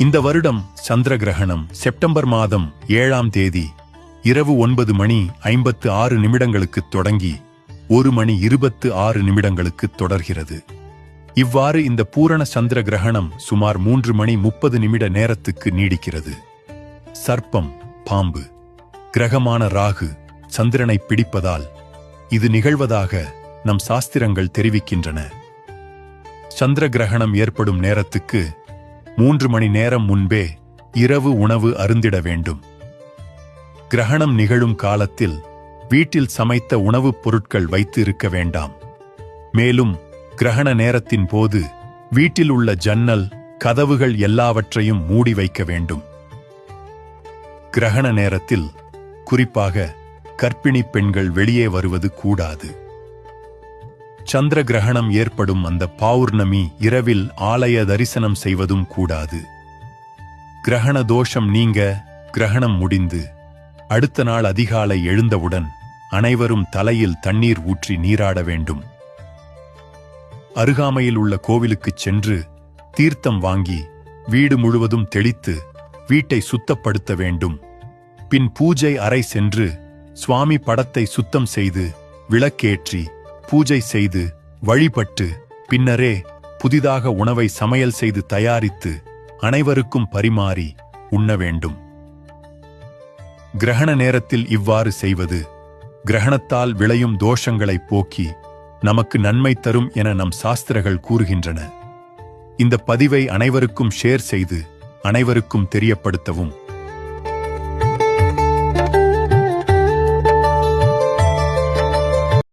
இந்த வருடம் சந்திர கிரகணம் செப்டம்பர் மாதம் 7ஆம் தேதி இரவு 9:56 தொடங்கி 1:26 தொடர்கிறது. இவ்வாறு இந்த பூரண சந்திர கிரகணம் சுமார் 3:30 நேரத்துக்கு நீடிக்கிறது. சர்ப்பம், பாம்பு, கிரகமான ராகு சந்திரனை பிடிப்பதால் இது நிகழ்வதாக நம் சாஸ்திரங்கள் தெரிவிக்கின்றன. சந்திர கிரகணம் ஏற்படும் நேரத்துக்கு 3 மணி நேரம் முன்பே இரவு உணவு அருந்திட வேண்டும். கிரகணம் நிகழும் காலத்தில் வீட்டில் சமைத்த உணவுப் பொருட்கள் வைத்து இருக்க வேண்டாம். மேலும் கிரகண நேரத்தின் போது வீட்டில் உள்ள ஜன்னல், கதவுகள் எல்லாவற்றையும் மூடி வைக்க வேண்டும். கிரகண நேரத்தில் குறிப்பாக கர்ப்பிணி பெண்கள் வெளியே வருவது கூடாது. சந்திர கிரகணம் ஏற்படும் அந்த பௌர்ணமி இரவில் ஆலய தரிசனம் செய்வதும் கூடாது. கிரகண தோஷம் நீங்க கிரகணம் முடிந்து அடுத்த நாள் அதிகாலை எழுந்தவுடன் அனைவரும் தலையில் தண்ணீர் ஊற்றி நீராட வேண்டும். அருகாமையில் உள்ள கோவிலுக்குச் சென்று தீர்த்தம் வாங்கி வீடு முழுவதும் தெளித்து வீட்டை சுத்தப்படுத்த வேண்டும். பின் பூஜை அறை சென்று சுவாமி படத்தை சுத்தம் செய்து விளக்கேற்றி பூஜை செய்து வழிபட்டு பின்னரே புதிதாக உணவை சமையல் செய்து தயாரித்து அனைவருக்கும் பரிமாறி உண்ண வேண்டும். கிரகண நேரத்தில் இவ்வாறு செய்வது கிரகணத்தால் விளையும் தோஷங்களை போக்கி நமக்கு நன்மை தரும் என நம் சாஸ்திரங்கள் கூறுகின்றன. இந்த பதிவை அனைவருக்கும் ஷேர் செய்து அனைவருக்கும் தெரியப்படுத்தவும்.